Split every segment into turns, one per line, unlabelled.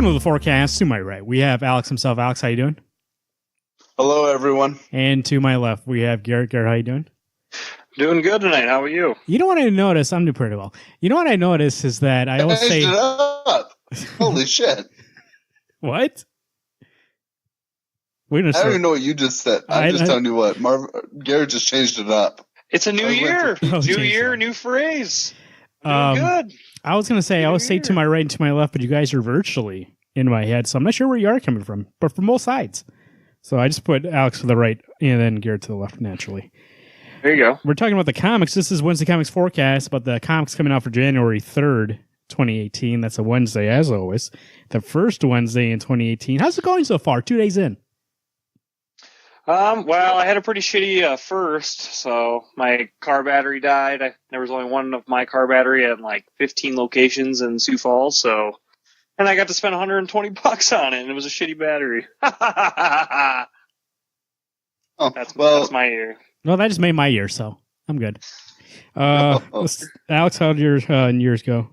of the forecast, to my right, we have Alex himself. Alex, how you doing?
Hello, everyone.
And to my left, we have Garrett. Garrett, how you doing?
Doing good tonight. How are you?
You know what I noticed? I'm doing pretty well. You know what I noticed is that I always say...
Up. Holy shit.
What?
I don't even know what you just said. I'm just telling you what. Garrett just changed it up.
It's a new year. New year, new phrase. Doing good.
I was going to say, I always say to my right and to my left, but you guys are virtually in my head, so I'm not sure where you are coming from, but from both sides. So I just put Alex to the right and then Garrett to the left, naturally.
There you go.
We're talking about the comics. This is Wednesday Comics Forecast, but the comics coming out for January 3rd, 2018. That's a Wednesday, as always. The first Wednesday in 2018. How's it going so far? 2 days in.
Well, I had a pretty shitty first, so my car battery died. There was only one of my car battery at like 15 locations in Sioux Falls, and I got to spend $120 on it, and it was a shitty battery. That's my year.
Well, that just made my year, so I'm good. Alex, how did your years go?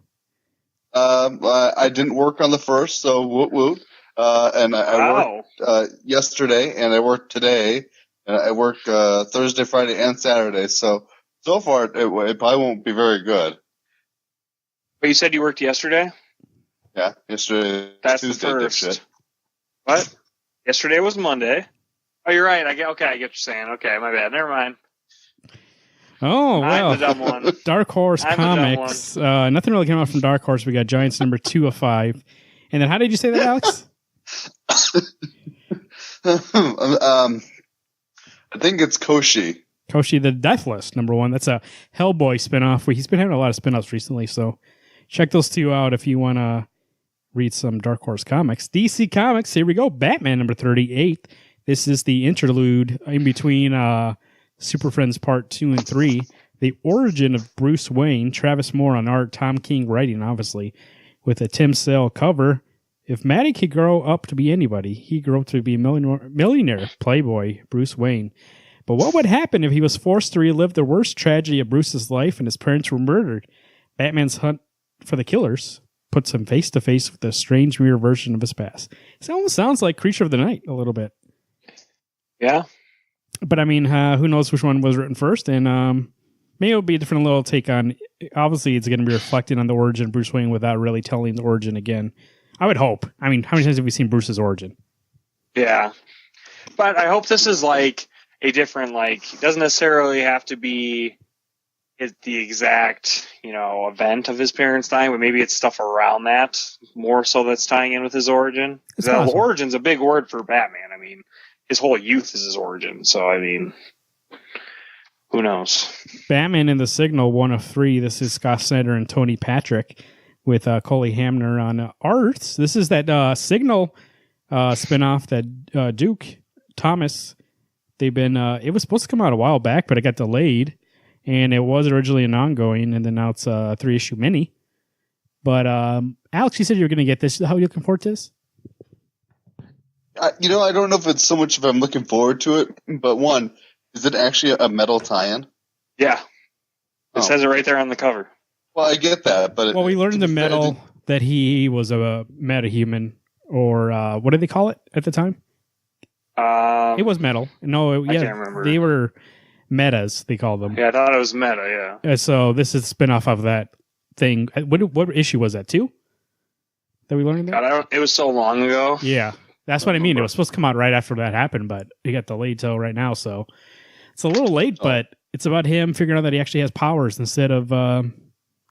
I didn't work on the first, so woot woot. And I worked yesterday, and I worked today, and I worked Thursday, Friday, and Saturday. So far, it probably won't be very good.
But you said you worked yesterday?
Yeah, yesterday.
That's
Tuesday,
the first. What? Yesterday was Monday. Oh, you're right. I get what you're saying. Okay, my bad. Never mind.
Oh, well.
I'm the dumb one.
Dark Horse Comics. Nothing really came out from Dark Horse. We got Giants number 2 of 5. And then how did you say that, Alex?
I think it's Koshi.
Koshi the Deathless, number 1. That's a Hellboy spinoff. He's been having a lot of spinoffs recently, so check those two out if you want to read some Dark Horse comics. DC Comics, here we go. Batman number 38. This is the interlude in between Super Friends Part 2 and 3. The origin of Bruce Wayne. Travis Moore on art. Tom King writing, obviously, with a Tim Sale cover. If Matty could grow up to be anybody, he'd grow up to be a millionaire playboy, Bruce Wayne. But what would happen if he was forced to relive the worst tragedy of Bruce's life and his parents were murdered? Batman's hunt for the killers puts him face to face with a strange mirror version of his past. It almost sounds like Creature of the Night a little bit.
Yeah.
But I mean, who knows which one was written first? And maybe it'll be a different little take on. Obviously, it's going to be reflecting on the origin of Bruce Wayne without really telling the origin again. I would hope. I mean, how many times have we seen Bruce's origin?
Yeah. But I hope this is like a different, it doesn't necessarily have to be the exact, event of his parents dying, but maybe it's stuff around that more so that's tying in with his origin. Because origin's a big word for Batman. I mean, his whole youth is his origin. So, I mean, who knows? Batman
in the Signal, 1 of 3. This is Scott Snyder and Tony Patrick with Coley Hamner on art. This is that Signal spinoff that Duke Thomas, they've been, it was supposed to come out a while back, but it got delayed, and it was originally an ongoing, and then now it's a 3-issue mini. But Alex, you said you were going to get this. How are you looking forward to this?
I don't know if it's so much if I'm looking forward to it, but one, is it actually a metal tie-in?
Yeah. It says it right there on the cover.
Well, I get that, but...
Well, we learned in metal that he was a metahuman, or what did they call it at the time? It was metal. No,
I can't remember.
They were metas, they called them.
Yeah, I thought it was meta, yeah.
So this is a spin-off of that thing. What issue was that, 2? That we learned that?
God, it was so long ago.
Yeah, that's what I mean. It was supposed to come out right after that happened, but it got delayed till right now, so... It's a little late, but it's about him figuring out that he actually has powers instead of...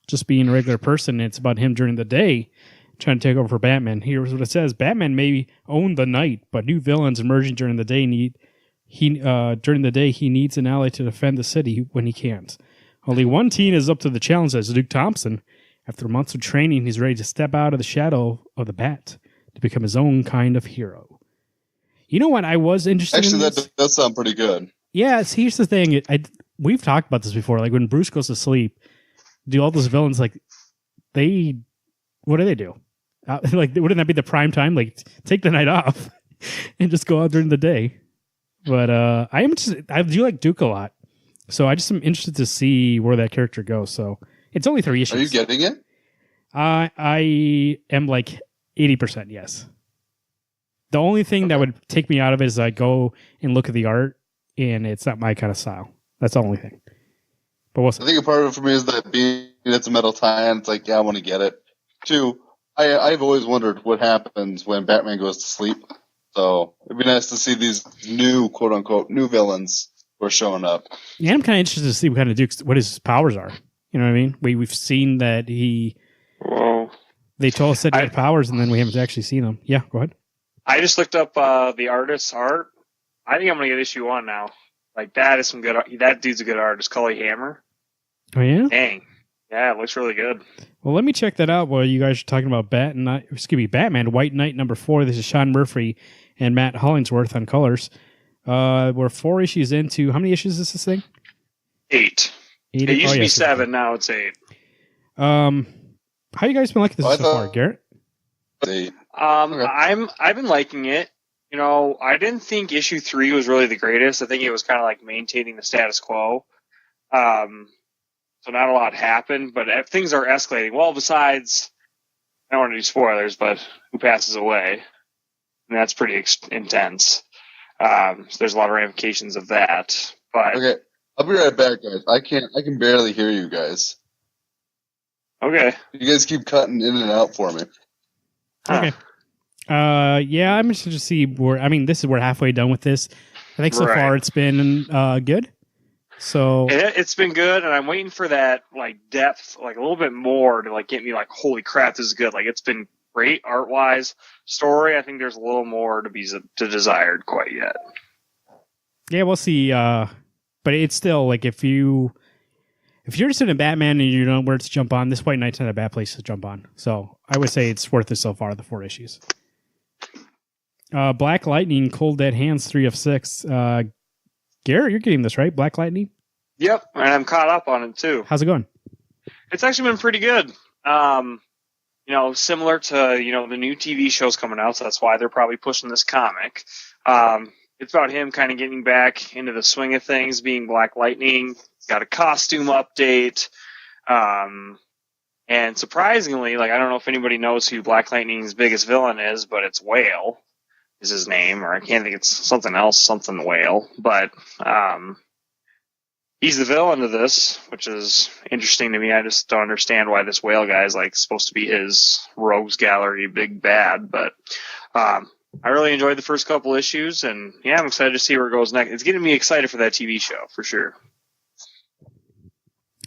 just being a regular person. It's about him during the day trying to take over for Batman. Here's what it says. Batman may own the night, but new villains emerging during the day he needs an ally to defend the city when he can't. Only one teen is up to the challenge, says Duke Thompson. After months of training, he's ready to step out of the shadow of the Bat to become his own kind of hero. You know what I was interested in?
Actually, that does sound pretty good.
Yeah, here's the thing. We've talked about this before. Like when Bruce goes to sleep, do all those villains what do they do? Wouldn't that be the prime time? Like, take the night off and just go out during the day. But I do like Duke a lot, so I just am interested to see where that character goes. So it's only 3 issues.
Are you getting it?
I am 80%, yes. The only thing that would take me out of it is I go and look at the art, and it's not my kind of style. That's the only thing. But I
think a part of it for me is that being it's a metal tie-in, it's like, yeah, I want to get it. 2, I've always wondered what happens when Batman goes to sleep. So it'd be nice to see these new, quote-unquote, new villains who are showing up.
Yeah, I'm kind of interested to see what his powers are. You know what I mean? We've seen that they told us that he had powers, and then we haven't actually seen them. Yeah, go ahead.
I just looked up the artist's art. I think I'm going to get issue 1 now. Like, that is some good art. That dude's a good artist. Cully Hammer.
Oh, yeah?
Dang. Yeah, it looks really good.
Well, let me check that out while you guys are talking about Batman, White Knight #4. This is Sean Murphy and Matt Hollingsworth on colors. We're 4 issues into... How many issues is this thing?
8. It used to be 7, now it's 8.
How you guys been liking this so far, Garrett?
8.
Okay. I've been liking it. You know, I didn't think issue 3 was really the greatest. I think it was kind of like maintaining the status quo. So not a lot happened, but things are escalating. Well, besides, I don't want to do spoilers, but who passes away? And that's pretty intense. So there's a lot of ramifications of that. But
okay, I'll be right back, guys. I can barely hear you guys.
Okay.
You guys keep cutting in and out for me.
Okay. Yeah, I'm interested to see we're halfway done with this. I think so far it's been good. So
it's been good, and I'm waiting for that like depth, like a little bit more to like get me like, holy crap, this is good. Like, it's been great art wise. Story, I think there's a little more to be desired quite yet.
Yeah, we'll see. But it's still like if you're interested in Batman and you don't know where to jump on, this White Knight's not a bad place to jump on. So I would say it's worth it so far. The 4 issues. Black Lightning, Cold Dead Hands, 3 of 6. Garrett, you're getting this, right? Black Lightning?
Yep, and I'm caught up on it, too.
How's it going?
It's actually been pretty good. Similar to, the new TV shows coming out, so that's why they're probably pushing this comic. It's about him kind of getting back into the swing of things, being Black Lightning. He's got a costume update. And surprisingly, like, I don't know if anybody knows who Black Lightning's biggest villain is, but it's Whale. Is his name, or I can't think it's something else, something Whale, but he's the villain of this, which is interesting to me. I just don't understand why this Whale guy is like supposed to be his rogues gallery big bad, but I really enjoyed the first couple issues, and yeah, I'm excited to see where it goes next. It's getting me excited for that TV show for sure.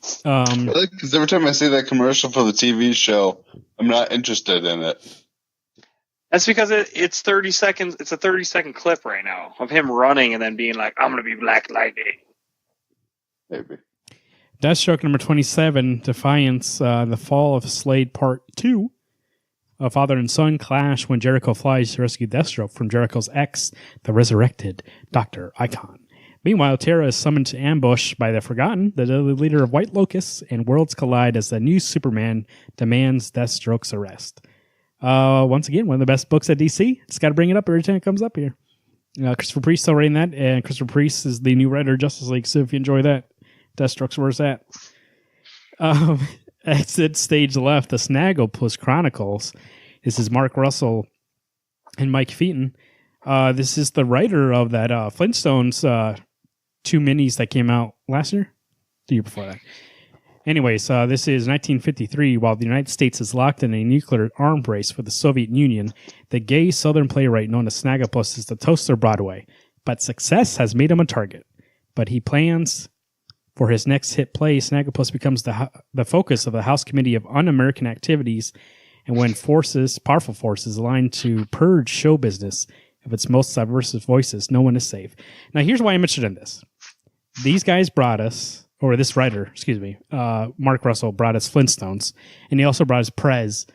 Because every time I see that commercial for the TV show, I'm not interested in it.
That's because it's 30 seconds. It's a 30-second clip right now of him running and then being like, "I'm going to be Black Lightning."
Maybe.
Deathstroke #27, Defiance, the Fall of Slade Part 2. A father and son clash when Jericho flies to rescue Deathstroke from Jericho's ex, the resurrected Dr. Icon. Meanwhile, Terra is summoned to ambush by the Forgotten, the deadly leader of White Locusts, and worlds collide as the new Superman demands Deathstroke's arrest. Once again, one of the best books at DC. Just got to bring it up every time it comes up here. Christopher Priest still writing that, and Christopher Priest is the new writer of Justice League, so if you enjoy that, Deathstroke's where it's at. Exit stage left, the Snagglepuss Chronicles. This is Mark Russell and Mike Featon. This is the writer of that Flintstones 2 minis that came out last year? The year before that. Anyways, this is 1953. While the United States is locked in a nuclear arms race with the Soviet Union, the gay Southern playwright known as Snagglepuss is the toast of Broadway. But success has made him a target. But he plans for his next hit play. Snagglepuss becomes the focus of the House Committee of Un-American Activities, and when powerful forces align to purge show business of its most diverse voices, no one is safe. Now, here's why I'm interested in this. These guys brought us... or this writer, Mark Russell brought us Flintstones, and he also brought us Prez.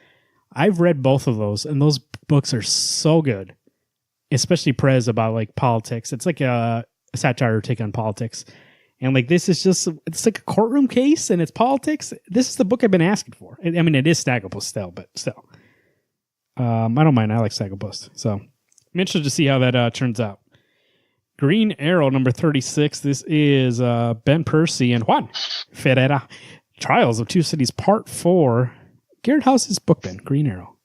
I've read both of those, and those books are so good, especially Prez about like politics. It's like a satire take on politics, and like this is it's like a courtroom case, and it's politics. This is the book I've been asking for. I mean, it is Snagglepuss still, but still, I don't mind. I like Snagglepuss, so I'm interested to see how that turns out. Green Arrow #36. This is Ben Percy and Juan Ferreira. Trials of Two Cities Part 4. Garrett, how's this book been? Green Arrow.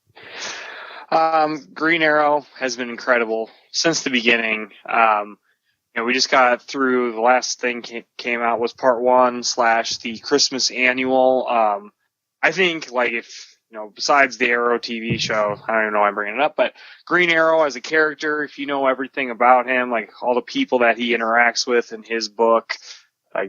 Green Arrow has been incredible since the beginning. We just got through the last thing came out was part 1 / the Christmas annual. I think if besides the Arrow TV show, I don't even know why I'm bringing it up, but Green Arrow as a character, if you know everything about him, all the people that he interacts with in his book,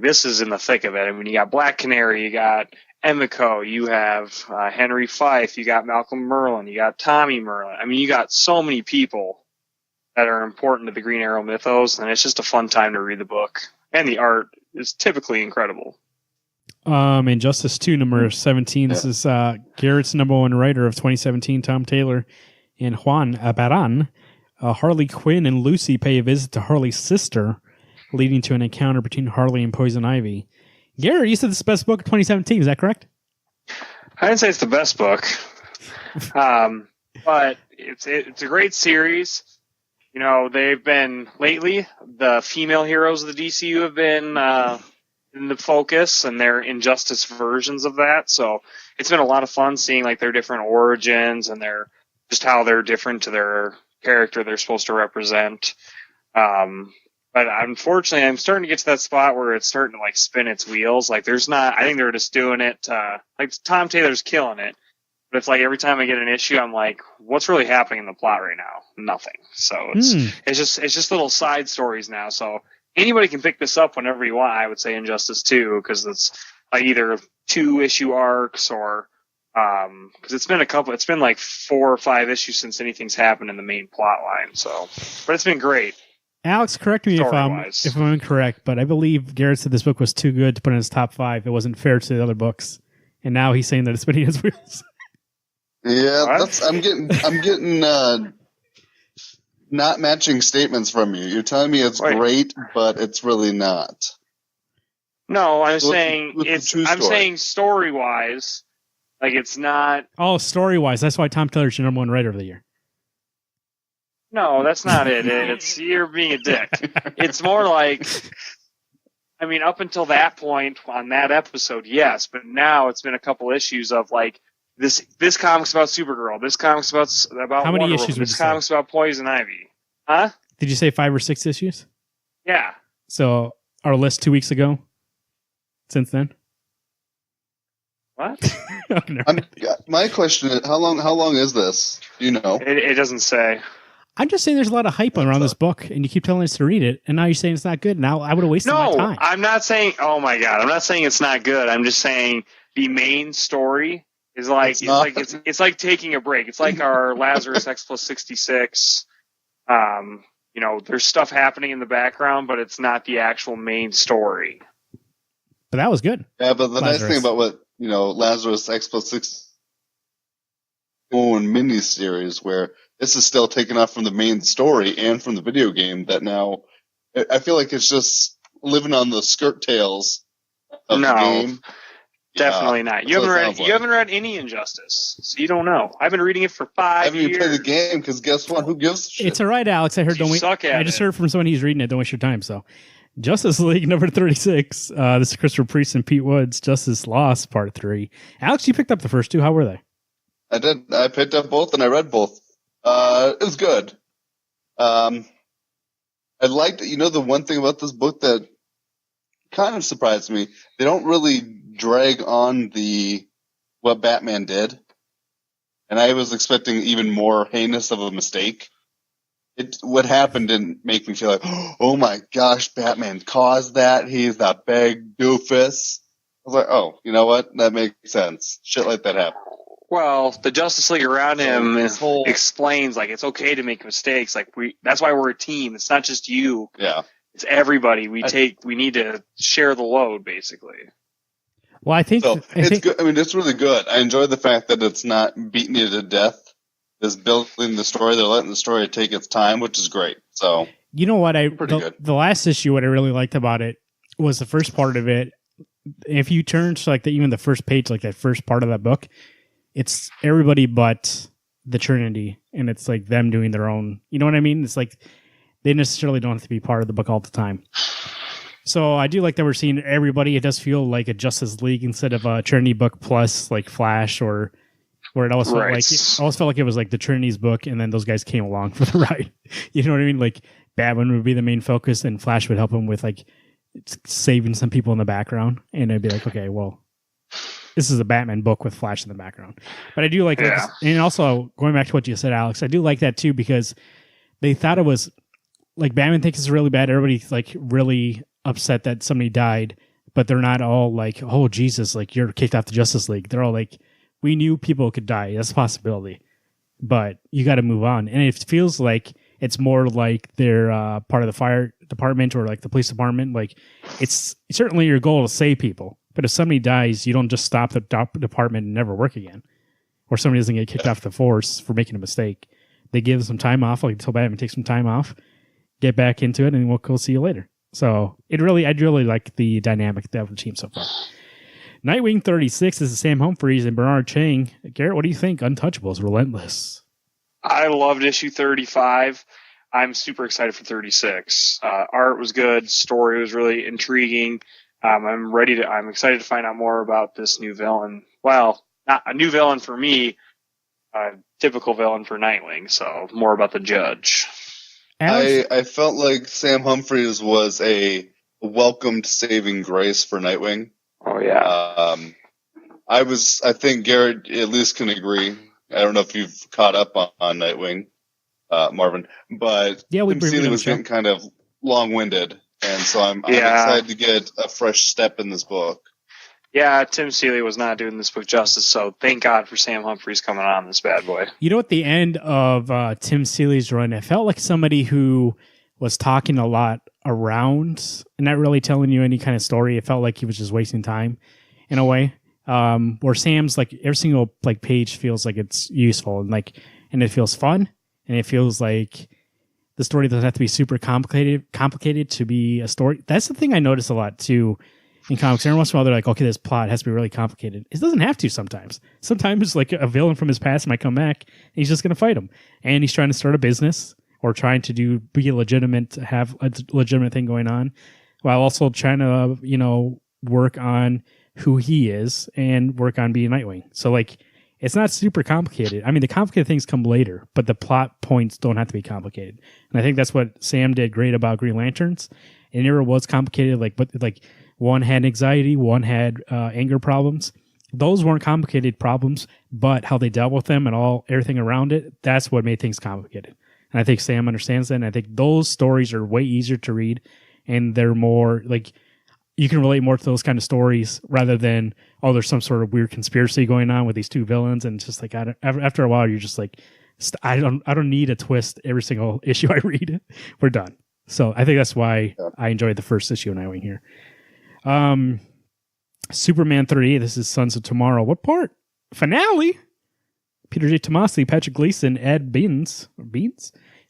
this is in the thick of it. I mean, you got Black Canary, you got Emiko, you have Henry Fife, you got Malcolm Merlin, you got Tommy Merlin. I mean, you got so many people that are important to the Green Arrow mythos, and it's just a fun time to read the book. And the art is typically incredible.
Injustice 2, number 17. This is Garrett's number 1 writer of 2017, Tom Taylor, and Juan Abaran. Harley Quinn and Lucy pay a visit to Harley's sister, leading to an encounter between Harley and Poison Ivy. Garrett, you said this is the best book of 2017. Is that correct?
I didn't say it's the best book, but it's a great series. They've been lately, the female heroes of the DCU have been in the focus, and they're Injustice versions of that. So it's been a lot of fun seeing their different origins and just how they're different to their character they're supposed to represent. But unfortunately, I'm starting to get to that spot where it's starting to spin its wheels. I think they're just doing it. Tom Taylor's killing it. But it's every time I get an issue, I'm like, what's really happening in the plot right now? Nothing. So it's just little side stories now. So anybody can pick this up whenever you want. I would say Injustice 2, because it's either 2-issue arcs or because it's been 4 or 5 issues since anything's happened in the main plot line. So, but it's been great.
Alex, correct me if I'm incorrect, but I believe Garrett said this book was too good to put in his top 5. It wasn't fair to the other books, and now he's saying that it's spinning his wheels.
Yeah, I'm getting not matching statements from you. You're telling me it's great, but it's really not.
No, I'm saying story-wise, it's not.
Oh, story-wise, that's why Tom Taylor's your number 1 writer of the year.
No, that's not it. It's you're being a dick. It's more up until that point on that episode, yes, but now it's been a couple issues of this comic's about Supergirl. This comic's about
how many
Wonder
issues?
Woman. This comic's about Poison Ivy. Huh?
Did you say 5 or 6 issues?
Yeah.
So our list 2 weeks ago. Since then.
What?
My question is, how long is this? Do you know?
It doesn't say.
I'm just saying there's a lot of hype around this book, and you keep telling us to read it, and now you're saying it's not good. Now I would have wasted my time.
No, I'm not saying. Oh my god, I'm not saying it's not good. I'm just saying the main story is it's like taking a break. It's like our Lazarus X plus 66. There's stuff happening in the background, but it's not the actual main story.
But that was good.
Yeah, but the nice thing about what Lazarus X plus 6 miniseries where this is still taken off from the main story and from the video game that now I feel like it's just living on the skirt tails of the game.
Definitely not. You haven't read any Injustice, so you don't know. I've been reading it for 5 years. I haven't even
played the game because guess what? Who gives a shit?
It's all right, Alex. I heard. I just heard from someone who's reading it. Don't waste your time. So, Justice League number 36. This is Christopher Priest and Pete Woods. Justice Lost Part 3. Alex, you picked up the first 2. How were they?
I did. I picked up both and I read both. It was good. I liked, the one thing about this book that kind of surprised me. They don't really drag on what Batman did. And I was expecting even more heinous of a mistake. What happened didn't make me feel like, oh my gosh, Batman caused that. He's that big doofus. I was like, oh, you know what? That makes sense. Shit like that happens.
Well, the Justice League around him explains it's okay to make mistakes. That's why we're a team. It's not just you.
Yeah.
It's everybody. We need to share the load, basically.
Well, I think
it's good. I mean, it's really good. I enjoy the fact that it's not beating you to death. It's building the story. They're letting the story take its time, which is great. So
you know what?
Good.
The last issue, what I really liked about it was the first part of it. If you turn to even the first page, that first part of that book, it's everybody but the Trinity, and it's them doing their own. You know what I mean? It's they necessarily don't have to be part of the book all the time. So I do like that we're seeing everybody. It does feel like a Justice League instead of a Trinity book plus Flash or where it always felt like it was like the Trinity's book, and then those guys came along for the ride. You know what I mean? Like Batman would be the main focus, and Flash would help him with like saving some people in the background, and I'd be like, okay, well, this is a Batman book with Flash in the background. But I do like that, and also going back to what you said, Alex, I do like that too because they thought it was like Batman thinks it's really bad. Everybody's like really upset that somebody died, but they're not all like, oh Jesus, like you're kicked off the Justice League. They're all like, we knew people could die. That's a possibility, but you got to move on. And it feels like it's more like they're part of the fire department or like the police department. Like it's certainly your goal to save people, but if somebody dies, you don't just stop the department and never work again, or somebody doesn't get kicked off the force for making a mistake. They give some time off, like until Batman takes some time off, get back into it, and we'll see you later. So I'd really like the dynamic of the team so far. Nightwing 36 is Sam Humphries and Bernard Chang. Garrett, what do you think? Untouchables, Relentless. I
loved issue 35. I'm super excited for 36. Art was good. Story was really intriguing. I'm excited to find out more about this new villain. Well, not a new villain for me, a typical villain for Nightwing. So more about the Judge.
I felt like Sam Humphries was a welcomed saving grace for Nightwing.
Oh yeah.
I think Garrett at least can agree. I don't know if you've caught up on Nightwing, Marvin, but Tim Seeley was getting kind of long-winded, and so I'm excited to get a fresh step in this book.
Yeah, Tim Seeley was not doing this book justice, so thank God for Sam Humphries coming on this bad boy.
You know, at the end of Tim Seeley's run, it felt like somebody who was talking a lot around and not really telling you any kind of story. It felt like he was just wasting time in a way. Where Sam's like every single like page feels like it's useful and it feels fun, and it feels like the story doesn't have to be super complicated to be a story. That's the thing I notice a lot too in comics. Every once in a while they're like, okay, this plot has to be really complicated. It doesn't have to sometimes. Sometimes like a villain from his past might come back and he's just going to fight him, and he's trying to start a business or trying to be legitimate, have a legitimate thing going on, while also trying to, work on who he is and work on being Nightwing. So like, it's not super complicated. I mean, the complicated things come later, but the plot points don't have to be complicated. And I think that's what Sam did great about Green Lanterns. It never was complicated. But one had anxiety, one had anger problems. Those weren't complicated problems, but how they dealt with them and everything around it, that's what made things complicated. And I think Sam understands that. And I think those stories are way easier to read, and they're more like, you can relate more to those kind of stories rather than, oh, there's some sort of weird conspiracy going on with these two villains. And it's just like, after a while, you're just like, I don't need a twist every single issue I read. We're done. So I think that's why I enjoyed the first issue of Nightwing here. Superman 38. This is Sons of Tomorrow. What part? Finale. Peter J. Tomasi, Patrick Gleason, Ed Beans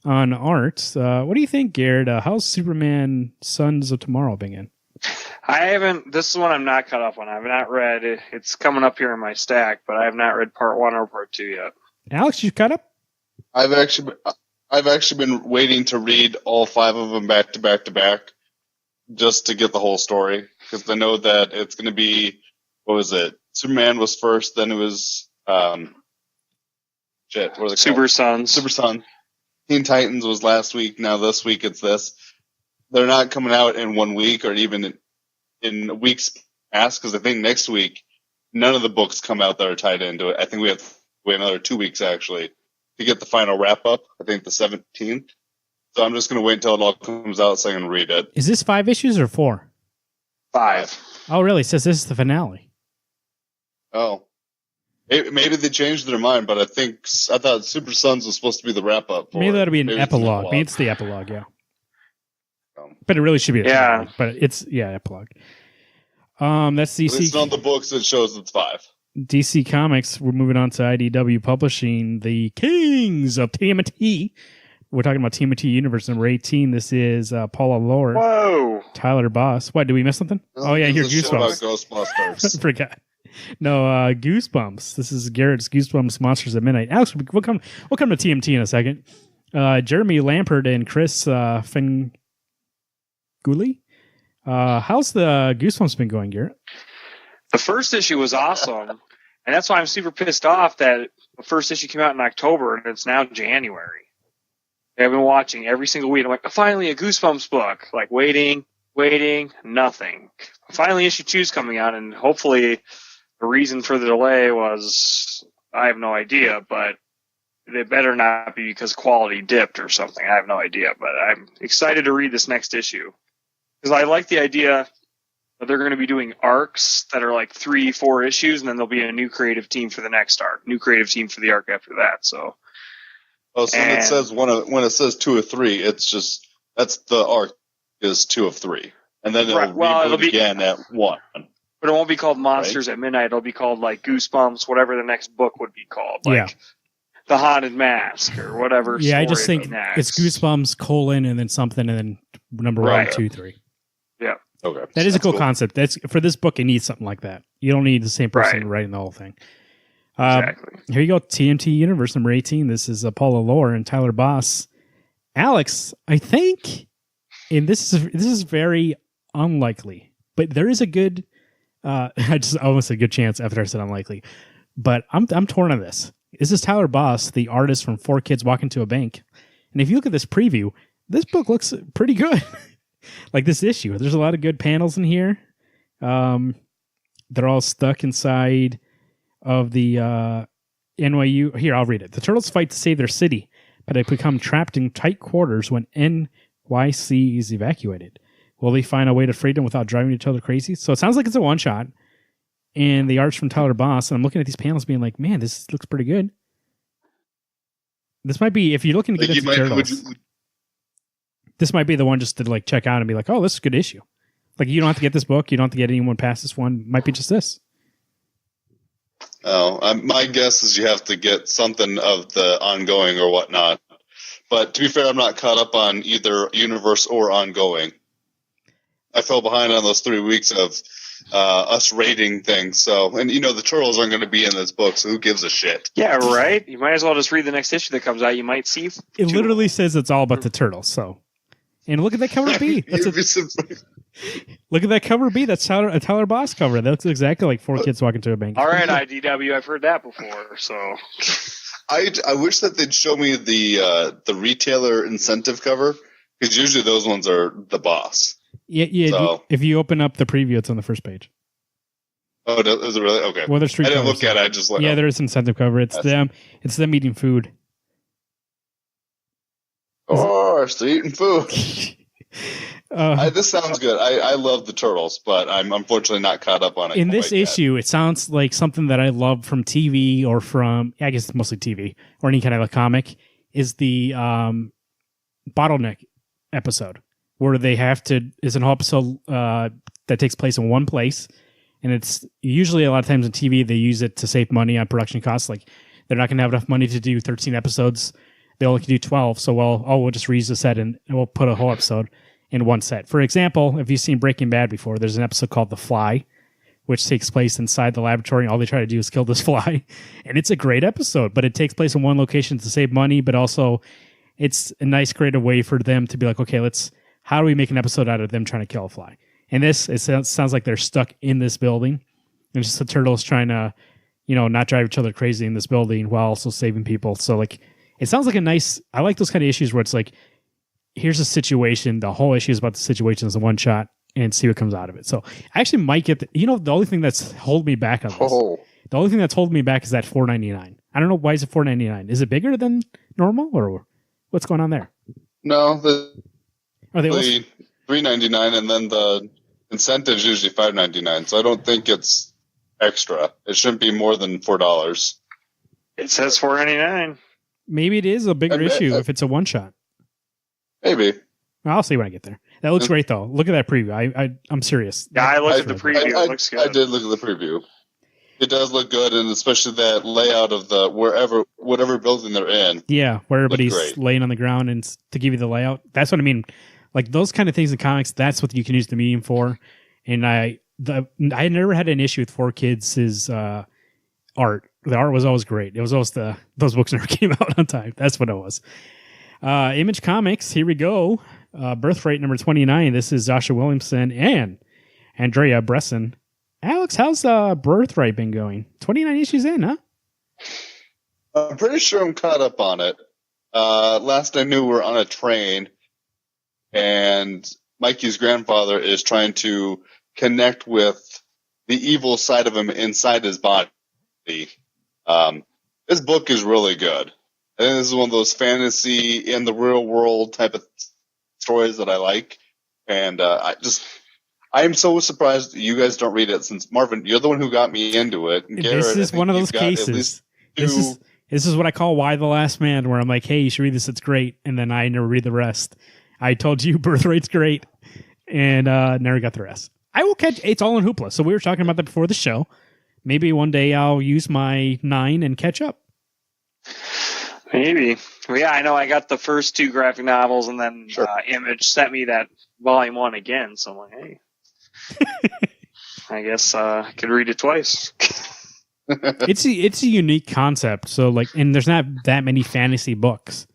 on art. What do you think, Garrett? How's Superman Sons of Tomorrow been in?
This is one I'm not caught up on. I have not read it. It's coming up here in my stack, but I have not read part 1 or part 2 yet.
Alex, you caught up?
I've actually been waiting to read all 5 of them back to back to back, just to get the whole story, because I know that it's going to be, what was it? Superman was first, then it was what are they
Super Sons.
Super Sons. Teen Titans was last week. Now this week it's this. They're not coming out in 1 week or even in weeks past, because I think next week none of the books come out that are tied into it. I think we have to wait another 2 weeks actually to get the final wrap up. I think the 17th. So I'm just going to wait until it all comes out so I can read it.
Is this 5 issues or 4?
5.
Oh, really? It says this is the finale.
Oh. Maybe they changed their mind, but I thought Super Sons was supposed to be the wrap up.
Maybe that'll be an epilogue. Maybe it's the epilogue, yeah. But it really should be epilogue. But it's epilogue. That's DC.
At least on the books it shows it's 5.
DC Comics. We're moving on to IDW Publishing, the Kings of TMNT. We're talking about TMNT Universe number 18. This is Paula Lord.
Whoa.
Tyler Boss. What, did we miss something? Oh yeah, here Goosebumps.
Ghostbusters.
Forgot. No, Goosebumps. This is Garrett's Goosebumps Monsters at Midnight. Alex, we'll come to TMT in a second. Jeremy Lampert and Chris Finguli. How's the Goosebumps been going, Garrett?
The first issue was awesome, And that's why I'm super pissed off that the first issue came out in October and it's now January. I've been watching every single week. I'm like, finally a Goosebumps book. Like waiting, nothing. Finally issue 2's coming out, and hopefully the reason for the delay was, I have no idea, but it better not be because quality dipped or something. I have no idea, but I'm excited to read this next issue. Because I like the idea that they're going to be doing arcs that are like 3-4 issues, and then there'll be a new creative team for the next arc, new creative team for the arc after that. So,
when it says when it says 2 of 3, it's just that's the arc is 2 of 3, and then it'll be again at 1.
But it won't be called Monsters at Midnight. It'll be called like Goosebumps, whatever the next book would be called. Like The Haunted Mask or whatever.
Yeah, I just think it's Goosebumps : and then something, and then number 1, 2, 3.
Yeah.
Okay.
That is a cool concept. That's for this book. It needs something like that. You don't need the same person writing the whole thing.
Exactly.
Here you go. TMT Universe number 18. This is Paula Lore and Tyler Boss. Alex, I think, and this is very unlikely, but there is a good. I almost said good chance after I said unlikely, but I'm torn on this. This is Tyler Boss, the artist from 4 Kids Walk Into a Bank, and if you look at this preview, this book looks pretty good. Like this issue, there's a lot of good panels in here. They're all stuck inside of the NYU. Here, I'll read it. The Turtles fight to save their city, but they become trapped in tight quarters when NYC is evacuated. Will they find a way to free them without driving each other crazy? So it sounds like it's a one-shot, and the art's from Tyler Boss, and I'm looking at these panels being like, man, this looks pretty good. This might be, if you're looking to get into Turtles, this might be the one just to like check out and be like, oh, this is a good issue. Like, you don't have to get this book. You don't have to get anyone past this one. It might be just this.
Oh, my guess is you have to get something of the ongoing or whatnot. But to be fair, I'm not caught up on either universe or ongoing. I fell behind on those 3 weeks of us rating things. So, and the Turtles aren't going to be in this book, so who gives a shit?
Yeah, right? You might as well just read the next issue that comes out. You might see.
It literally says it's all about the Turtles, so. And look at that cover B. Look at that cover B. That's a Tyler Boss cover. That looks exactly like 4 Kids Walking to a Bank.
All right, IDW. I've heard that before. So,
I wish that they'd show me the retailer incentive cover, because usually those ones are the Boss.
Yeah. So, if you open up the preview, it's on the first page.
Oh, is it really? Okay.
Well, there's 3
I didn't
covers.
Look at it. I just
yeah, there is incentive cover. It's them eating food.
They're eating food. This sounds good. I love the Turtles, but I'm unfortunately not caught up on it.
In this issue, it sounds like something that I love from TV or from, I guess mostly TV or any kind of a comic, is the bottleneck episode where they have to, is an whole episode that takes place in one place. And it's usually a lot of times on TV, they use it to save money on production costs. Like they're not going to have enough money to do 13 episodes. They only can do 12. So, we'll just reuse the set and we'll put a whole episode in one set. For example, if you've seen Breaking Bad before, there's an episode called The Fly, which takes place inside the laboratory. And all they try to do is kill this fly. And it's a great episode, but it takes place in one location to save money. But also it's a nice creative way for them to be like, okay, how do we make an episode out of them trying to kill a fly? And it sounds like they're stuck in this building. And it's just the Turtles trying to, not drive each other crazy in this building while also saving people. So like, it sounds like I like those kind of issues where it's like, here's a situation. The whole issue is about the situation as a one shot and see what comes out of it. So I actually might get the only thing that's holding me back on this. The only thing that's holding me back is that $4.99. I don't know why is it $4.99. Is it bigger than normal or what's going on there?
No,
are they
$3.99 and then the incentive's usually $5.99. So I don't think it's extra. It shouldn't be more than $4.
It says $4.99.
Maybe it is a bigger issue if it's a one shot.
Maybe.
I'll see when I get there. That looks great though. Look at that preview. I'm serious.
Yeah, I looked at the preview. It looks good.
I did look at the preview. It does look good, and especially that layout of the whatever building they're in.
Yeah, where everybody's laying on the ground and to give you the layout. That's what I mean. Like those kind of things in comics, that's what you can use the medium for. And I never had an issue with 4 Kids' art. The art was always great. It was always those books never came out on time. That's what it was. Image Comics, here we go. Birthright number 29. This is Joshua Williamson and Andrea Bresson. Alex, how's Birthright been going? 29 issues in, huh?
I'm pretty sure I'm caught up on it. Last I knew, we're on a train, and Mikey's grandfather is trying to connect with the evil side of him inside his body. This book is really good. I think this is one of those fantasy in the real world type of stories that I like. And I am so surprised that you guys don't read it, since Marvin, you're the one who got me into it. And Garrett,
this is one of those cases. This is what I call Why the Last Man, where I'm like, hey, you should read this. It's great. And then I never read the rest. I told you Birthright's great, and never got the rest. I will catch. It's all in Hoopla. So we were talking about that before the show. Maybe one day I'll use my 9 and catch up.
Maybe. Well, yeah, I know I got the first 2 graphic novels, and then Image sent me that volume 1 again. So I'm like, hey, I guess I could read it twice.
It's a unique concept. So and there's not that many fantasy books.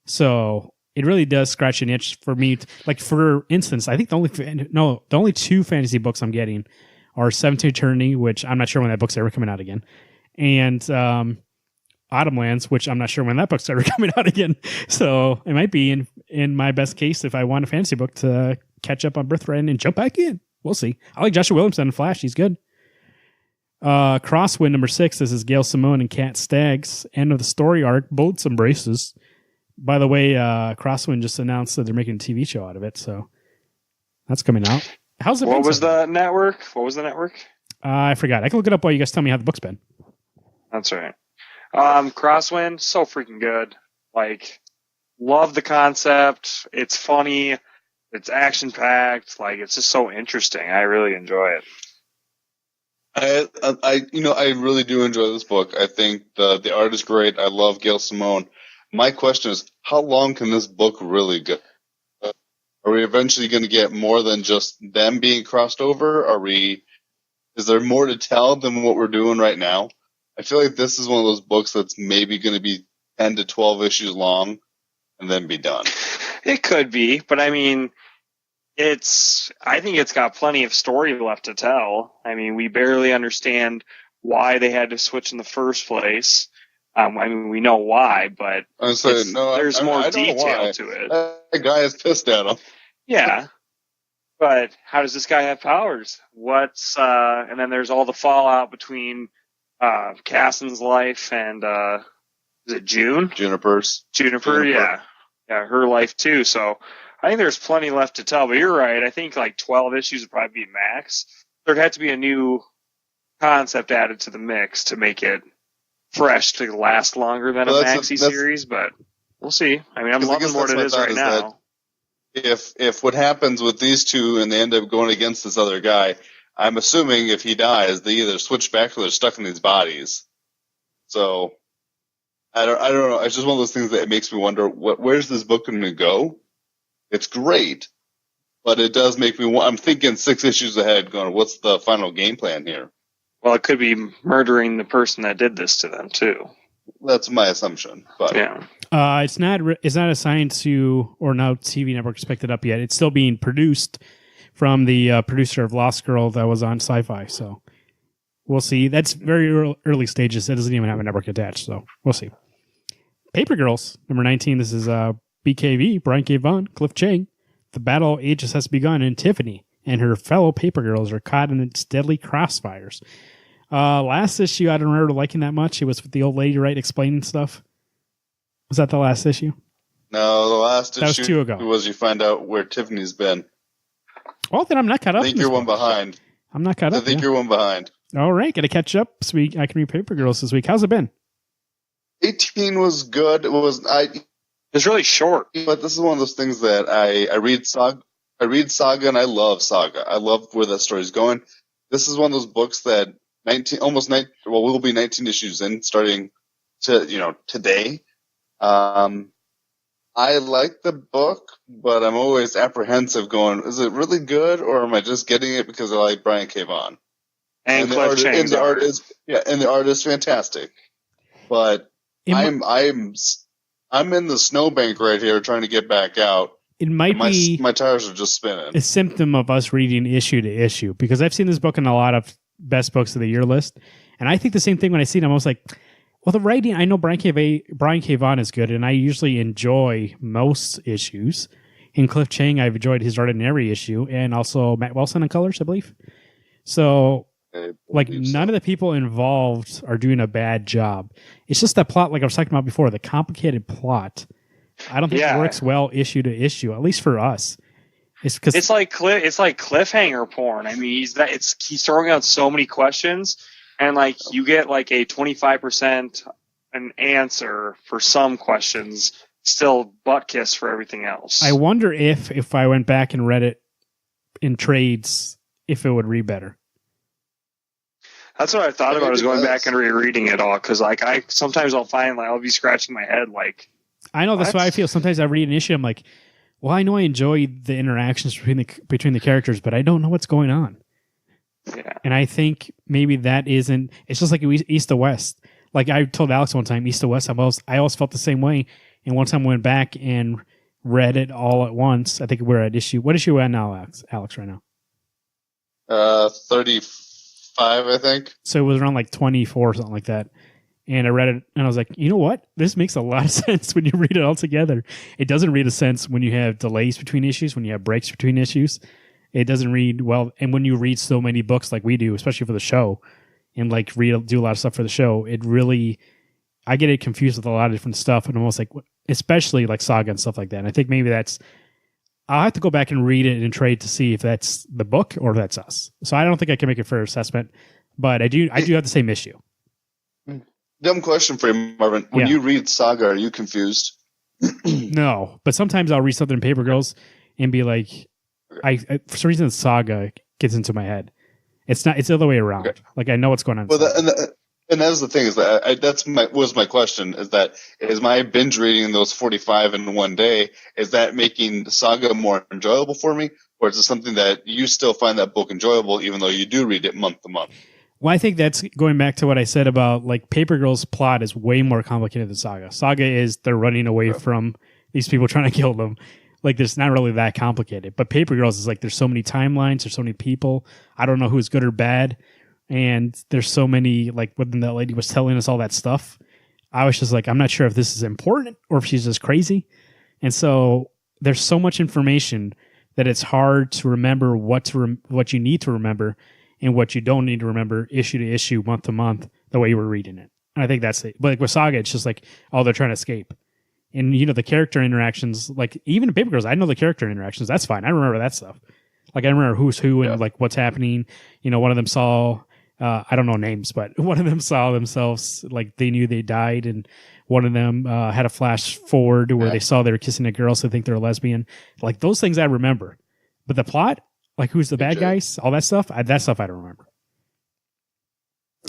So it really does scratch an itch for me. For instance, I think the only 2 fantasy books I'm getting are 7th Eternity, which I'm not sure when that book's ever coming out again, and Autumnlands, which I'm not sure when that book's ever coming out again. So it might be in my best case, if I want a fantasy book, to catch up on Birthright and jump back in. We'll see. I like Joshua Williamson in Flash. He's good. Crosswind number 6. This is Gail Simone and Kat Stagg's end of the story arc. Bullets and Braces. By the way, Crosswind just announced that they're making a TV show out of it, so that's coming out. How's it?
What was the network?
I forgot. I can look it up while you guys tell me how the book's been.
That's right. Crosswind, so freaking good. Love the concept. It's funny. It's action packed. It's just so interesting. I really enjoy it.
I really do enjoy this book. I think the art is great. I love Gail Simone. My question is, how long can this book really go? Are we eventually going to get more than just them being crossed over? Is there more to tell than what we're doing right now? I feel like this is one of those books that's maybe going to be 10 to 12 issues long and then be done.
It could be, but I mean, I think it's got plenty of story left to tell. I mean, we barely understand why they had to switch in the first place. I mean, we know why, but there's more detail to it.
That guy is pissed at him.
Yeah. But how does this guy have powers? And then there's all the fallout between Cassin's life and is it June?
Juniper,
yeah. Yeah, her life too. So I think there's plenty left to tell, but you're right. I think 12 issues would probably be max. There'd have to be a new concept added to the mix to make it fresh to last longer than a maxi series, but we'll see. I mean, I'm loving what it is right now.
If what happens with these two and they end up going against this other guy, I'm assuming if he dies, they either switch back or they're stuck in these bodies. So I don't know. It's just one of those things that makes me wonder where's this book going to go? It's great, but it does make me. I'm thinking 6 issues ahead, going, what's the final game plan here?
Well, it could be murdering the person that did this to them too.
That's my assumption. But
yeah,
it's not assigned to or now TV network's picked it up yet. It's still being produced from the producer of Lost Girl that was on Sci-Fi. So we'll see. That's very early stages. It doesn't even have a network attached. So we'll see. Paper Girls number 19. This is BKV, Brian K. Vaughan, Cliff Chang. The battle ages has begun, and Tiffany and her fellow Paper Girls are caught in its deadly crossfires. Last issue, I don't remember liking that much. It was with the old lady, right, explaining stuff. Was that the last issue?
No, the last issue
was 2 ago.
Was you find out where Tiffany's been.
Well, then I'm not caught up.
I think you're one behind.
I'm not caught up.
I think you're one behind.
All right, got to catch up so I can read Paper Girls this week. How's it been?
18 was good.
It's really short.
But this is one of those things that I read Saga and I love Saga. I love where that story's going. This is one of those books that we'll be 19 issues in starting today. I like the book, but I'm always apprehensive going, is it really good or am I just getting it because I like Brian K. Vaughan? And the art is fantastic. But I'm in the snowbank right here trying to get back out.
It might be
my tires are just spinning.
A symptom of us reading issue to issue, because I've seen this book in a lot of best books of the year list. And I think the same thing when I see it. I'm almost like, well, the writing, I know Brian K. Vaughan is good, and I usually enjoy most issues. In Cliff Chiang, I've enjoyed his art in every issue, and also Matt Wilson on colors, I believe. So, like, none of the people involved are doing a bad job. It's just that plot, like I was talking about before, the complicated plot. I don't think it works well issue to issue, at least for us. It's
like cliffhanger porn. I mean, he's throwing out so many questions, and like you get like a 25% an answer for some questions, still butt kiss for everything else.
I wonder if I went back and read it in trades, if it would read better.
That's what I thought about, is going back and rereading it all, because like sometimes I'll find like I'll be scratching my head like.
I know that's why I feel. Sometimes I read an issue, I'm like, well, I know I enjoy the interactions between the characters, but I don't know what's going on.
Yeah.
And I think maybe that isn't. It's just like East to West. Like I told Alex one time, East to West. I always felt the same way. And one time I went back and read it all at once. I think we're at issue. What issue are we at now, Alex? Right now?
35, I think.
So it was around like 24 or something like that. And I read it, and I was like, you know what? This makes a lot of sense when you read it all together. It doesn't read a sense when you have delays between issues, when you have breaks between issues. It doesn't read well. And when you read so many books like we do, especially for the show, and like do a lot of stuff for the show, it really, I get it confused with a lot of different stuff. And almost like, especially like Saga and stuff like that. And I think maybe I'll have to go back and read it and trade to see if that's the book or if that's us. So I don't think I can make a fair assessment, but I do have the same issue.
Dumb question for you, Marvin. When you read Saga, are you confused?
No, but sometimes I'll read something in Paper Girls and be like, for some reason, Saga gets into my head. It's not. It's the other way around. Okay. Like I know what's going on.
Well, and that was the thing, is that was my question, is my binge reading those 45 in one day, is that making Saga more enjoyable for me, or is it something that you still find that book enjoyable even though you do read it month to month?
Well, I think that's going back to what I said about like Paper Girl's plot is way more complicated than Saga. Saga is they're running away from these people trying to kill them. Like there's not really that complicated. But Paper Girls is like there's so many timelines, there's so many people. I don't know who's good or bad. And there's so many, like when that lady was telling us all that stuff, I was just like, I'm not sure if this is important or if she's just crazy. And so there's so much information that it's hard to remember what you need to remember and what you don't need to remember issue to issue, month to month, the way you were reading it. And I think that's it. But like with Saga, it's just like, oh, they're trying to escape. And, you know, the character interactions, like even in Paper Girls, I know the character interactions. That's fine. I remember that stuff. Like I remember who's who and like what's happening. You know, one of them saw, I don't know names, but one of them saw themselves, like they knew they died. And one of them had a flash forward where they saw they were kissing a girl, so they think they're a lesbian. Like those things I remember. But the plot, like who's the bad guys, all that stuff I don't remember.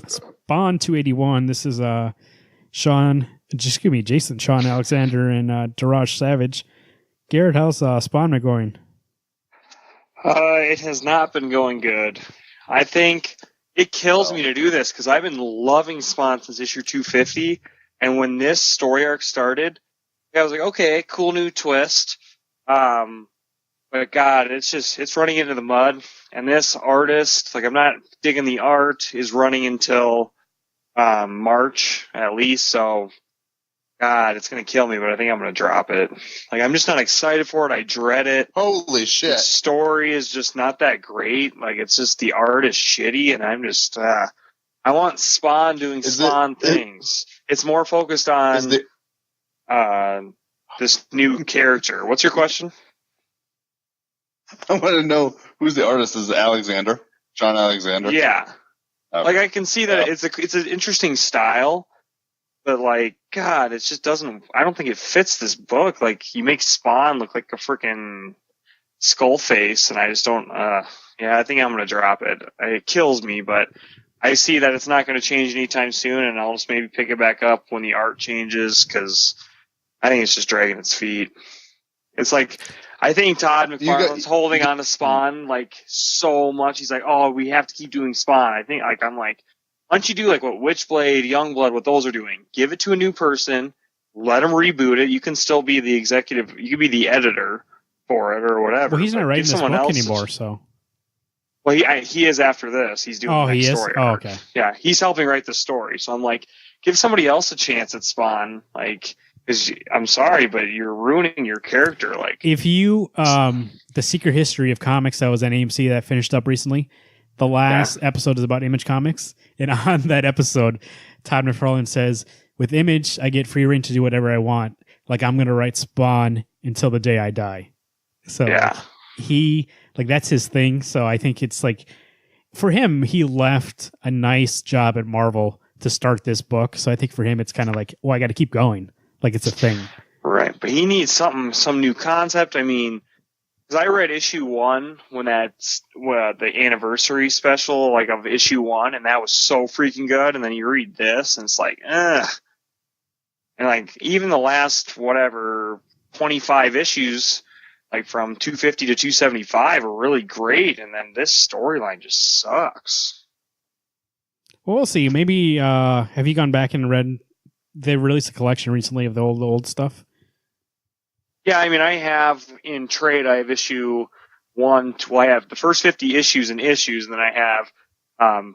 Spawn 281. This is Jason, Sean Alexander, and Daraj Savage. Garrett, how's Spawn going?
It has not been going good. I think it kills me to do this because I've been loving Spawn since issue 250, and when this story arc started, I was like, okay, cool new twist. But God, it's running into the mud. And this artist, like I'm not digging the art, is running until March at least. So God, it's going to kill me, but I think I'm going to drop it. Like I'm just not excited for it. I dread it.
Holy shit.
The story is just not that great. Like it's just the art is shitty, and I'm just I want Spawn doing Spawn things. It's more focused on this new character. What's your question?
I want to know who's the artist. Is it Alexander? John Alexander?
Yeah. Okay. Like I can see that it's an interesting style, but like God, it just doesn't. I don't think it fits this book. Like you make Spawn look like a freaking skull face, and I just don't. Yeah, I think I'm gonna drop it. It kills me, but I see that it's not going to change anytime soon, and I'll just maybe pick it back up when the art changes because I think it's just dragging its feet. It's like. I think Todd McFarlane's holding on to Spawn like so much. He's like, "Oh, we have to keep doing Spawn." I think I'm like, why don't you do like what Witchblade, Youngblood, what those are doing? Give it to a new person, let them reboot it. You can still be the executive. You can be the editor for it or whatever.
Well, he's not writing this book anymore, so
Well, he is after this. He's doing the next story.
Oh, okay.
Yeah, he's helping write the story. So I'm like, give somebody else a chance at Spawn. Like, because I'm sorry, but you're ruining your character. Like,
if you the Secret History of Comics that was on AMC that finished up recently, the last episode is about Image Comics, and on that episode, Todd McFarlane says, "With Image, I get free reign to do whatever I want. Like, I'm going to write Spawn until the day I die." So that's his thing. So I think it's like, for him, he left a nice job at Marvel to start this book. So I think for him, it's kind of like, well, I got to keep going. Like, it's a thing.
Right. But he needs some new concept. I mean, because I read issue 1 when the anniversary special, like, of issue 1, and that was so freaking good. And then you read this, and it's like, ugh. And, like, even the last, 25 issues, like, from 250 to 275 are really great. And then this storyline just sucks.
Well, we'll see. Maybe, have you gone back and read, they released a collection recently of the old stuff?
Yeah, I mean, I have in trade, I have issue 1 to, I have the first 50 issues in issues, and then I have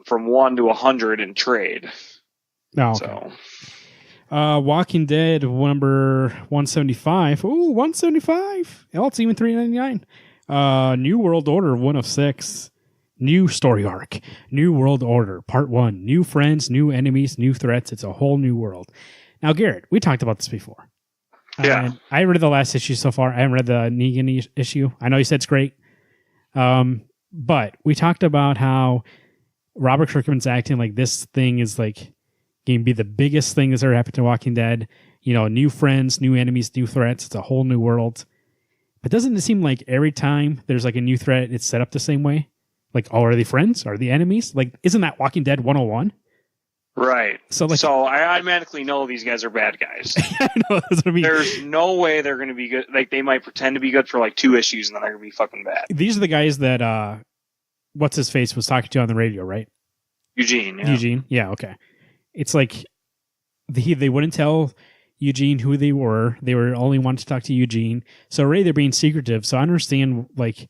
from 1 to 100 in trade.
Oh, okay. So. Walking Dead number 175. Ooh, 175. Oh, it's even $3.99. New World Order 1 of 6. New story arc. New World Order Part 1. New friends, new enemies, new threats. It's a whole new world. Now, Garrett, we talked about this before.
Yeah.
I read the last issue so far. I haven't read the Negan issue. I know you said it's great. But we talked about how Robert Kirkman's acting like this thing is like going to be the biggest thing that's ever happened to Walking Dead. You know, new friends, new enemies, new threats. It's a whole new world. But doesn't it seem like every time there's like a new threat, it's set up the same way? Like, oh, are they friends? Are they enemies? Like, isn't that Walking Dead 101?
Right. So I automatically know these guys are bad guys.
I know, that's what I mean.
There's no way they're going to be good. Like, they might pretend to be good for like 2 issues, and then they're going to be fucking bad.
These are the guys that, what's his face was talking to on the radio, right?
Eugene. Yeah.
Eugene. Yeah. Okay. It's like they wouldn't tell Eugene who they were. They were only wanting to talk to Eugene. So already they're being secretive. So I understand like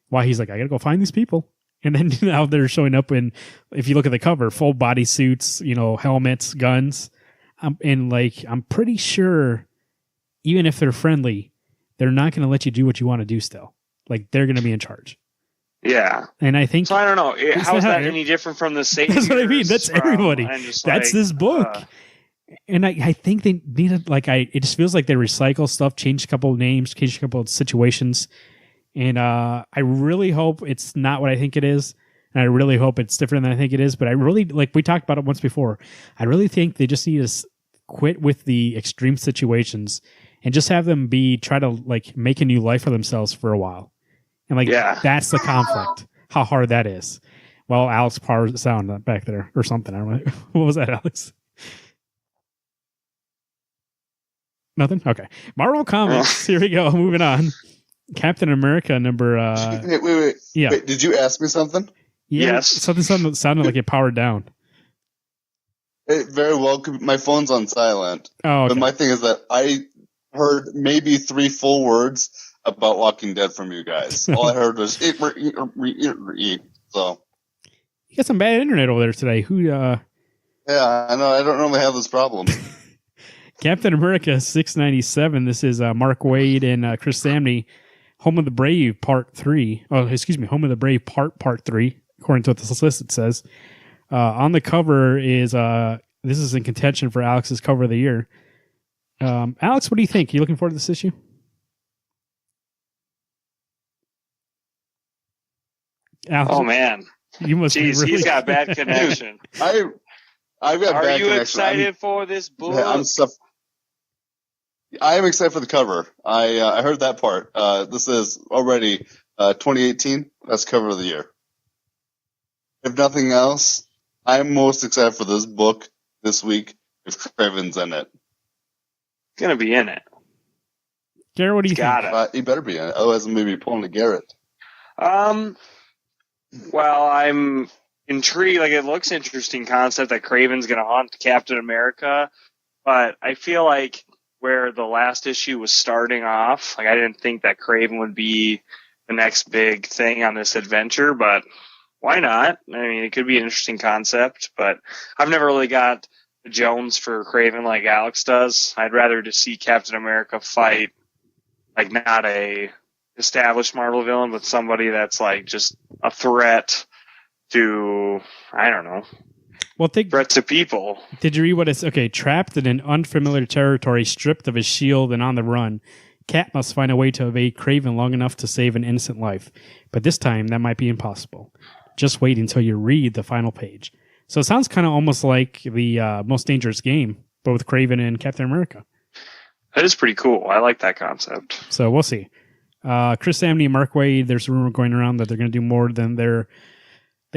why he's like, I got to go find these people. And then now they're showing up in, if you look at the cover, full body suits, you know, helmets, guns. And like, I'm pretty sure even if they're friendly, they're not going to let you do what you want to do still. Like, they're going to be in charge.
Yeah.
And I think...
So I don't know. How is that any different from the Saviors?
That's what I mean. That's everybody. That's like, this book. And I think they needed, like, it just feels like they recycle stuff, change a couple of names, change a couple of situations. And I really hope it's not what I think it is. And I really hope it's different than I think it is. But I really, like we talked about it once before, I really think they just need to quit with the extreme situations and just have them try to like make a new life for themselves for a while. And like, that's the conflict, how hard that is. Well, Alex powers sound back there or something. I don't know. What was that, Alex? Nothing? Okay. Marvel Comics. Here we go. Moving on. Captain America number...
Wait.
Yeah.
Wait, did you ask me something?
Yeah,
yes.
Something sounded like it powered down.
It very well could. My phone's on silent.
Oh, okay.
But my thing is that I heard maybe 3 full words about Walking Dead from you guys. All I heard was... So.
You got some bad internet over there today.
Yeah, I know. I don't normally have this problem.
Captain America 697. This is Mark Waid and Chris Samney. Home of the Brave Part 3. Oh, excuse me. Home of the Brave Part 3, according to what the list it says. On the cover is, this is in contention for Alex's cover of the year. Alex, what do you think? Are you looking forward to this issue? Alex,
oh, man.
You must
Jeez,
really...
he's got bad connection.
I've got bad connection. Are you
excited for this book?
I am excited for the cover. I heard that part. This is already 2018. Best cover of the year. If nothing else, I'm most excited for this book this week if Craven's in it.
Gonna be in it.
Garrett, what do you think?
He better be in it. Otherwise, I'm maybe pulling a Garrett.
Well, I'm intrigued. Like, it looks interesting concept that Craven's gonna hunt Captain America, but I feel like where the last issue was starting off, like, I didn't think that Craven would be the next big thing on this adventure, but why not? I mean, it could be an interesting concept, but I've never really got Jones for Craven like Alex does. I'd rather just see Captain America fight like not a established Marvel villain, but somebody that's like just a threat to, I don't know, threat to people.
Did you read what it's okay? Trapped in an unfamiliar territory, stripped of his shield and on the run, Cap must find a way to evade Craven long enough to save an innocent life. But this time, that might be impossible. Just wait until you read the final page. So it sounds kind of almost like the Most Dangerous Game, but with Craven and Captain America.
That is pretty cool. I like that concept.
So we'll see. Chris Samney and Mark Waid, there's a rumor going around that they're going to do more than they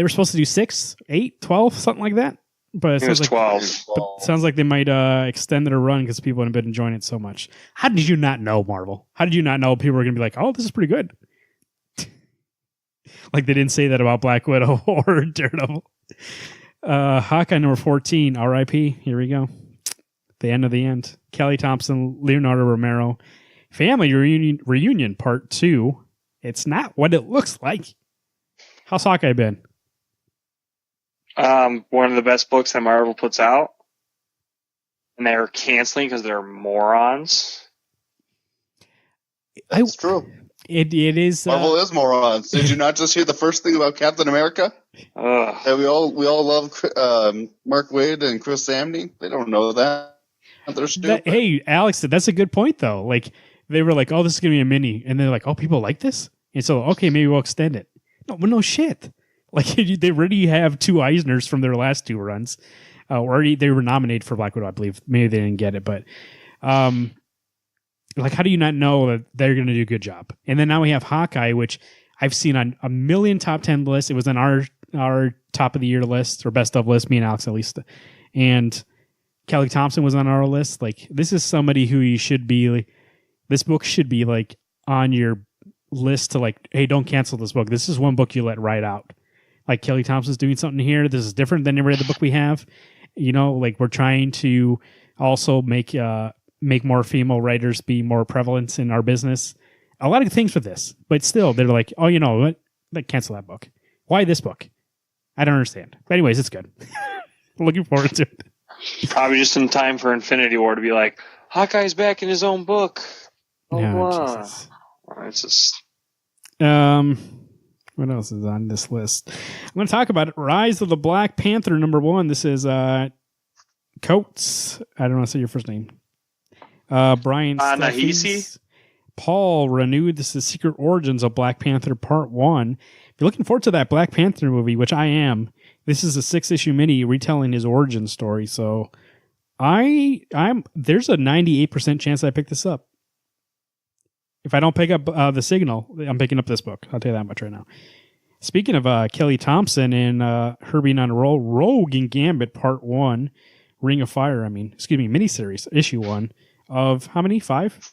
were supposed to do 6, 8, 12, something like that. But it sounds like
12.
But it sounds like they might extend their run because people have been enjoying it so much. How did you not know, Marvel? How did you not know people were going to be like, oh, this is pretty good? Like they didn't say that about Black Widow or Daredevil. Hawkeye number 14, R.I.P. Here we go. The end of the end. Kelly Thompson, Leonardo Romero. Family Reunion Part 2. It's not what it looks like. How's Hawkeye been?
One of the best books that Marvel puts out. And they're canceling because they're morons.
That's true.
It is.
Marvel is morons. Did you not just hear the first thing about Captain America? That we all love Mark Waid and Chris Samney. They don't know that. They're stupid.
Hey, Alex, that's a good point though. Like they were like, "Oh, this is gonna be a mini," and they're like, "Oh, people like this," and so okay, maybe we'll extend it. No shit. Like they already have 2 Eisners from their last 2 runs. Already they were nominated for Black Widow, I believe. Maybe they didn't get it, but like how do you not know that they're going to do a good job? And then now we have Hawkeye, which I've seen on a million top 10 lists. It was on our top of the year list or best of list, me and Alex at least. And Kelly Thompson was on our list. Like this is somebody who you should be like, this book should be like on your list to like, hey, don't cancel this book. This is one book you let ride out. Like Kelly Thompson's doing something here. This is different than every other book we have. You know, like we're trying to also make more female writers be more prevalent in our business. A lot of things with this, but still they're like, oh, you know what? Like cancel that book. Why this book? I don't understand. But anyways, it's good. Looking forward to it.
Probably just in time for Infinity War to be like, Hawkeye's back in his own book. Oh, wow. It's just...
What else is on this list? I'm going to talk about it. Rise of the Black Panther, number 1. This is Coates. I don't know how to say your first name. Brian
Nahisi.
Paul renewed. This is Secret Origins of Black Panther Part 1. If you're looking forward to that Black Panther movie, which I am, this is a 6-issue mini retelling his origin story. So there's a 98% chance I pick this up. If I don't pick up The Signal, I'm picking up this book. I'll tell you that much right now. Speaking of Kelly Thompson and her being on a roll, Rogue and Gambit Part 1, Ring of Fire, miniseries, issue 1 of how many? 5?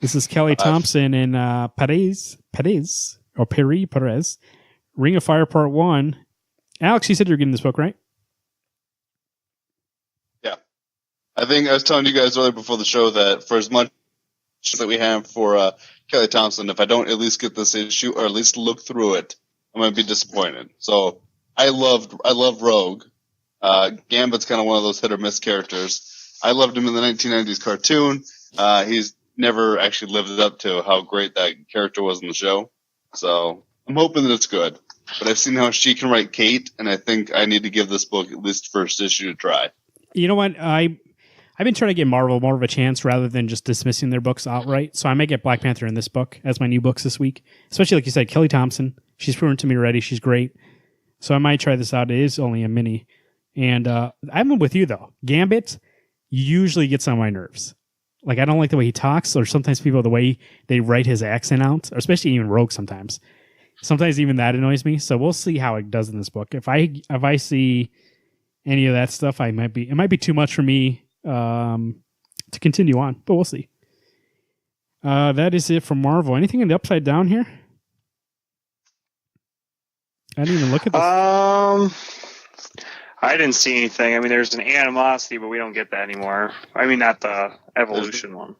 This is Kelly Thompson and Perez, Ring of Fire Part 1. Alex, you said you're getting this book, right?
Yeah. I think I was telling you guys earlier before the show that for as much that we have for Kelly Thompson, if I don't at least get this issue or at least look through it, I'm going to be disappointed. So I love Rogue. Gambit's kind of one of those hit or miss characters. I loved him in the 1990s cartoon. He's never actually lived up to how great that character was in the show. So I'm hoping that it's good. But I've seen how she can write Kate, and I think I need to give this book at least first issue to try.
You know what? I've been trying to give Marvel more of a chance rather than just dismissing their books outright. So I may get Black Panther in this book as my new books this week. Especially like you said, Kelly Thompson. She's proven to me already. She's great. So I might try this out. It is only a mini. And I'm with you, though. Gambit usually gets on my nerves. Like, I don't like the way he talks, or sometimes people, the way they write his accent out, or especially even Rogue sometimes. Sometimes even that annoys me. So we'll see how it does in this book. If I see any of that stuff, it might be too much for me to continue on, but we'll see. That is it from Marvel. Anything in the Upside Down here? I didn't even look at this.
I didn't see anything. I mean, there's an Animosity, but we don't get that anymore. I mean, not the Evolution one.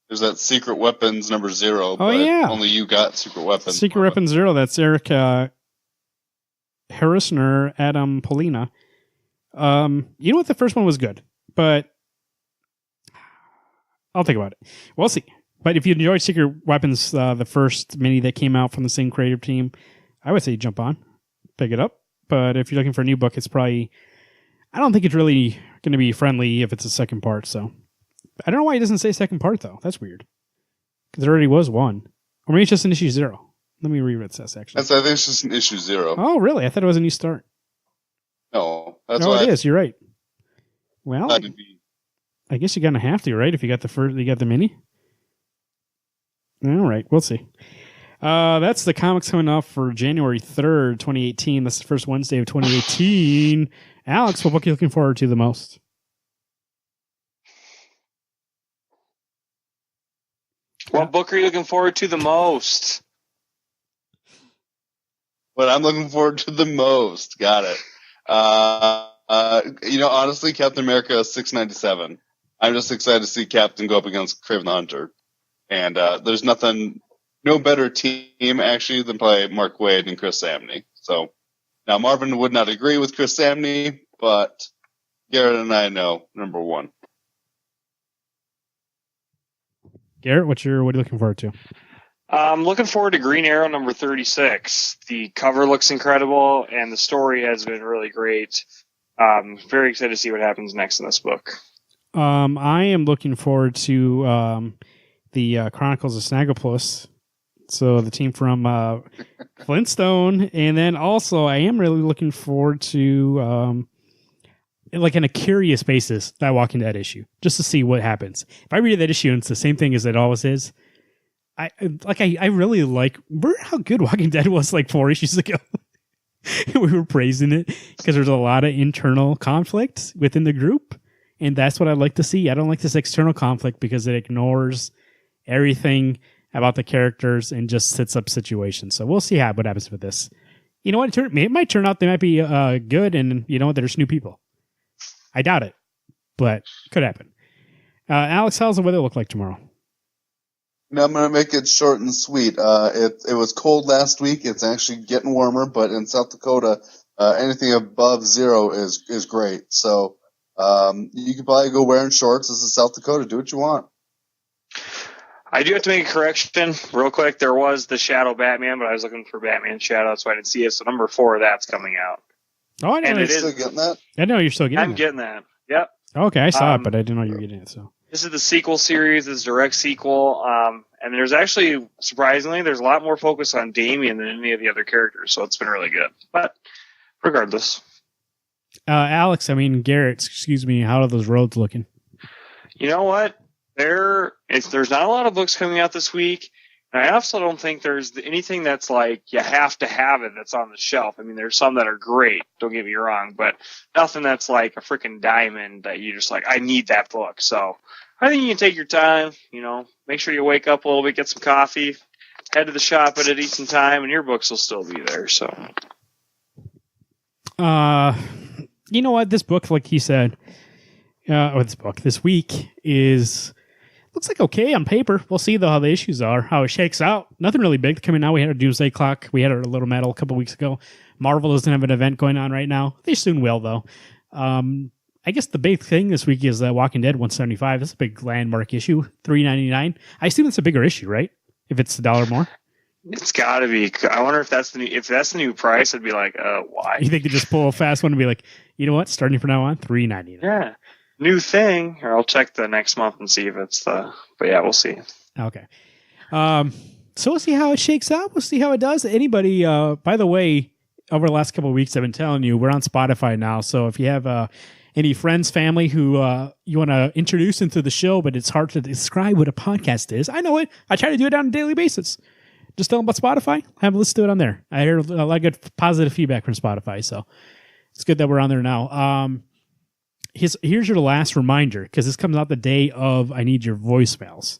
There's that Secret Weapons number 0.
Oh, yeah.
Only you got Secret Weapons.
Secret Weapons 0. That's Eric Harrisner, Adam Polina. You know what? The first one was good, but I'll think about it. We'll see. But if you enjoyed Secret Weapons, the first mini that came out from the same creative team, I would say jump on, pick it up. But if you're looking for a new book, it's probably... I don't think it's really going to be friendly if it's a second part, so... I don't know why it doesn't say second part, though. That's weird. Because there already was one. Or maybe it's just an issue 0. Let me read what it says, actually.
I think it's just an issue 0.
Oh, really? I thought it was a new start.
No, that's
why it is. You're right. Well, I guess you're gonna have to, right? If you got the mini. All right, we'll see. That's the comics coming up for January 3rd, 2018. That's the first Wednesday of 2018. Alex, what book are you looking forward to the most?
What book are you looking forward to the most?
What I'm looking forward to the most. Got it. Honestly, Captain America 697. I'm just excited to see Captain go up against Kraven the Hunter. And there's no better team, actually, than play Mark Waid and Chris Samney. So, now Marvin would not agree with Chris Samney, but Garrett and I know number 1.
Garrett, what are you looking forward to?
I'm looking forward to Green Arrow number 36. The cover looks incredible, and the story has been really great. Very excited to see what happens next in this book.
I am looking forward to the Chronicles of Snagglepuss. So the team from Flintstone. And then also I am really looking forward to... like on a curious basis, that Walking Dead issue, just to see what happens. If I read that issue and it's the same thing as it always is, I really like. Remember how good Walking Dead was like 4 issues ago? We were praising it because there's a lot of internal conflict within the group, and that's what I like to see. I don't like this external conflict because it ignores everything about the characters and just sets up situations. So we'll see what happens with this. You know what? It might turn out they might be good, and you know what? There's new people. I doubt it, but could happen. Alex, how's the weather look like tomorrow?
No, I'm going to make it short and sweet. It was cold last week. It's actually getting warmer, but in South Dakota, anything above 0 is great. So you can probably go wearing shorts. This is South Dakota. Do what you want.
I do have to make a correction real quick. There was the Shadow Batman, but I was looking for Batman Shadow, so I didn't see it. So number 4 of that's coming out.
Oh, I know.
You're still getting that?
I know you're still getting it.
I'm getting that. Yep.
Okay, I saw it, but I didn't know you were getting it. So
this is the sequel series. This is a direct sequel. And there's actually, surprisingly, there's a lot more focus on Damian than any of the other characters, so it's been really good. But regardless.
Alex, Garrett, excuse me, how are those roads looking?
You know what? There's not a lot of books coming out this week. And I also don't think there's anything that's like you have to have it that's on the shelf. There's some that are great, don't get me wrong, but nothing that's like a freaking diamond that you just like, I need that book. So I think you can take your time, make sure you wake up a little bit, get some coffee, head to the shop at a decent time, and your books will still be there. So,
you know what? This book, like he said, this week looks like okay on paper. We'll see though how the issues are, how it shakes out. Nothing really big coming out. We had our Doomsday Clock. We had our Little Metal a couple weeks ago. Marvel doesn't have an event going on right now. They soon will though. I guess the big thing this week is Walking Dead 175. That's a big landmark issue. $3.99. I assume it's a bigger issue, right? If it's $1 more.
It's got to be. I wonder if that's the new price. I'd be like, why?
You think they just pull a fast one and be like, you know what? Starting from now on, $3.99.
Yeah. New thing, or I'll check the next month and see if it's but yeah, we'll see.
Okay. So we'll see how it shakes out. We'll see how it does. Anybody, by the way, over the last couple of weeks, I've been telling you, we're on Spotify now. So if you have any friends, family who you want to introduce into the show, but it's hard to describe what a podcast is, I know it. I try to do it on a daily basis. Just tell them about Spotify. Have a listen to it on there. I hear a lot of good positive feedback from Spotify. So it's good that we're on there now. Here's your last reminder, because this comes out the day of I Need Your Voicemails.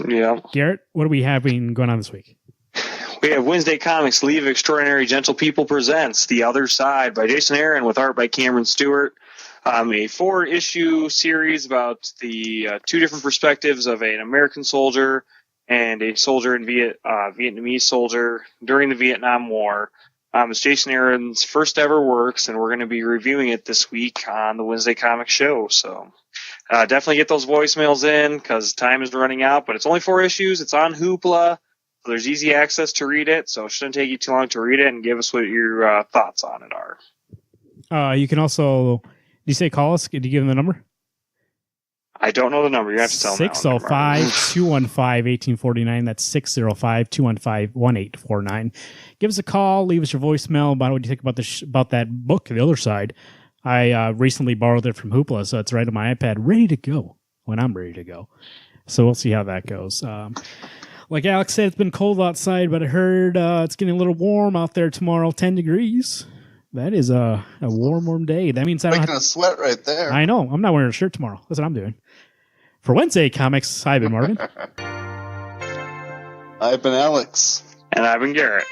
Yeah.
Garrett, what are we having going on this week?
We have Wednesday Comics, League of Extraordinary Gentle People presents The Other Side by Jason Aaron with art by Cameron Stewart. A 4-issue series about the 2 different perspectives of an American soldier and a soldier in Vietnamese soldier during the Vietnam War. It's Jason Aaron's first ever works, and we're going to be reviewing it this week on the Wednesday Comic Show. So definitely get those voicemails in because time is running out. But it's only 4 issues. It's on Hoopla. So there's easy access to read it. So it shouldn't take you too long to read it, and give us what your thoughts on it are.
You can also, did you say call us? Did you give them the number?
I don't know the number. You have to tell me.
605-215-1849. That's 605-215-1849. Give us a call. Leave us your voicemail about what you think about that book, The Other Side. I recently borrowed it from Hoopla, so it's right on my iPad, ready to go when I'm ready to go. So we'll see how that goes. Like Alex said, it's been cold outside, but I heard it's getting a little warm out there tomorrow, 10 degrees. That is a warm day. That means I don't
making a sweat right there.
I know. I'm not wearing a shirt tomorrow. That's what I'm doing. For Wednesday Comics, I've been Marvin.
I've been Alex.
And I've been Garrett.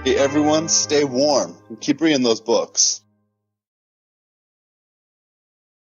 Hey, everyone, stay warm and keep reading those books.